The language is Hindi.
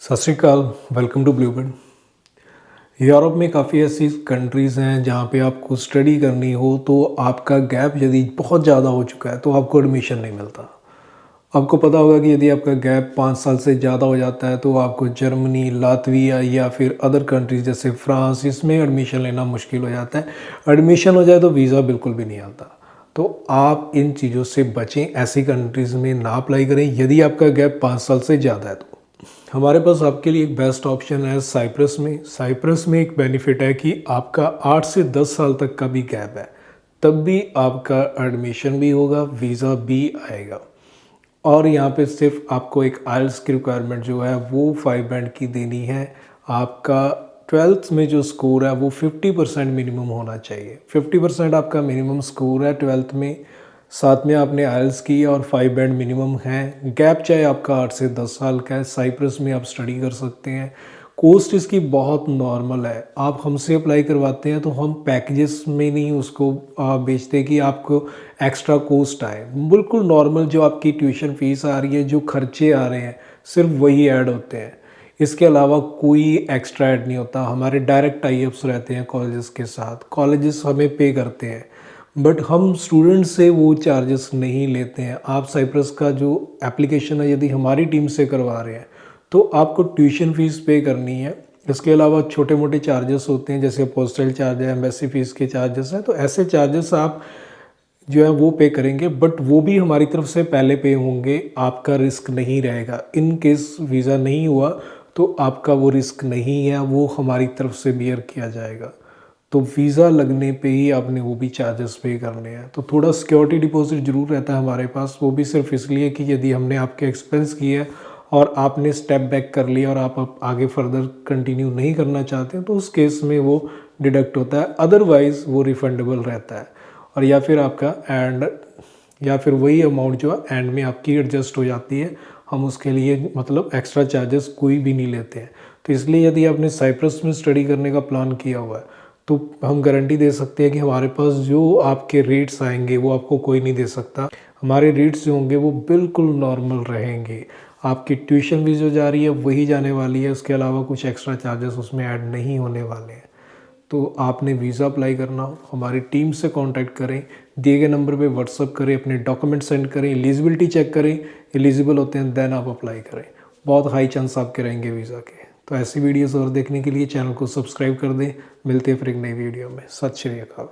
सत श्री अकाल। Welcome to Bluebird. यूरोप में काफ़ी ऐसी कंट्रीज़ हैं जहाँ पे आपको स्टडी करनी हो तो आपका गैप यदि बहुत ज़्यादा हो चुका है तो आपको एडमिशन नहीं मिलता। आपको पता होगा कि यदि आपका गैप 5 साल से ज़्यादा हो जाता है तो आपको जर्मनी, लातविया या फिर अदर कंट्रीज़ जैसे फ्रांस, इसमें एडमिशन लेना मुश्किल हो जाता है। एडमिशन हो जाए तो वीज़ा बिल्कुल भी नहीं आता। तो आप इन चीज़ों से बचें, ऐसी कंट्रीज़ में ना अप्लाई करें यदि आपका गैप 5 साल से ज़्यादा है तो। हमारे पास आपके लिए एक बेस्ट ऑप्शन है साइप्रस में। साइप्रस में एक बेनिफिट है कि आपका 8 से 10 साल तक का भी गैप है तब भी आपका एडमिशन भी होगा, वीज़ा भी आएगा। और यहाँ पे सिर्फ आपको एक आइल्स की रिक्वायरमेंट जो है वो 5 बैंड की देनी है। आपका 12th में जो स्कोर है वो 50% मिनिमम होना चाहिए। 50% आपका मिनिमम स्कोर है 12th में, साथ में आपने आइल्स की और 5 बैंड मिनिमम है। गैप चाहे आपका 8 से 10 साल का है, साइप्रस में आप स्टडी कर सकते हैं। कोस्ट इसकी बहुत नॉर्मल है। आप हमसे अप्लाई करवाते हैं तो हम पैकेजेस में नहीं उसको बेचते कि आपको एक्स्ट्रा कोस्ट आए। बिल्कुल नॉर्मल जो आपकी ट्यूशन फीस आ रही है, जो खर्चे आ रहे हैं, सिर्फ वही ऐड होते हैं। इसके अलावा कोई एक्स्ट्रा ऐड नहीं होता। हमारे डायरेक्ट टाई अप्स रहते हैं कॉलेजेस के साथ, कॉलेजेस हमें पे करते हैं, बट हम स्टूडेंट से वो चार्जेस नहीं लेते हैं। आप साइप्रस का जो एप्लीकेशन है यदि हमारी टीम से करवा रहे हैं तो आपको ट्यूशन फ़ीस पे करनी है। इसके अलावा छोटे मोटे चार्जेस होते हैं जैसे पोस्टल चार्ज है, एम्बेसी फ़ीस के चार्जेस हैं, तो ऐसे चार्जेस आप जो है वो पे करेंगे, बट वो भी हमारी तरफ से पहले पे होंगे। आपका रिस्क नहीं रहेगा। इन केस वीज़ा नहीं हुआ तो आपका वो रिस्क नहीं है, वो हमारी तरफ से बियर किया जाएगा। तो वीज़ा लगने पे ही आपने वो भी चार्जेस पे करने हैं। तो थोड़ा सिक्योरिटी डिपॉजिट ज़रूर रहता है हमारे पास, वो भी सिर्फ इसलिए कि यदि हमने आपके एक्सपेंस किए और आपने स्टेप बैक कर लिया और आप आगे फर्दर कंटिन्यू नहीं करना चाहते तो उस केस में वो डिडक्ट होता है, अदरवाइज़ वो रिफंडेबल रहता है। और या फिर आपका या फिर वही अमाउंट जो है एंड में आपकी एडजस्ट हो जाती है। हम उसके लिए मतलब एक्स्ट्रा चार्जेस कोई भी नहीं लेते हैं। तो इसलिए यदि आपने साइप्रस में स्टडी करने का प्लान किया हुआ है तो हम गारंटी दे सकते हैं कि हमारे पास जो आपके रेट्स आएंगे वो आपको कोई नहीं दे सकता। हमारे रेट्स जो होंगे वो बिल्कुल नॉर्मल रहेंगे। आपकी ट्यूशन फीस जो जा रही है वही जाने वाली है, उसके अलावा कुछ एक्स्ट्रा चार्जेस उसमें ऐड नहीं होने वाले हैं। तो आपने वीज़ा अप्लाई करना हो हमारी टीम से कांटेक्ट करें, दिए गए नंबर पे व्हाट्सअप करें, अपने डॉक्यूमेंट सेंड करें, एलिजिबिलिटी चेक करें, एलिजिबल होते हैं देन आप अप्लाई करें। बहुत हाई चांस आपके रहेंगे वीज़ा के। तो ऐसी वीडियोस और देखने के लिए चैनल को सब्सक्राइब कर दें। मिलते हैं फिर एक नई वीडियो में। सत श्री अकाल।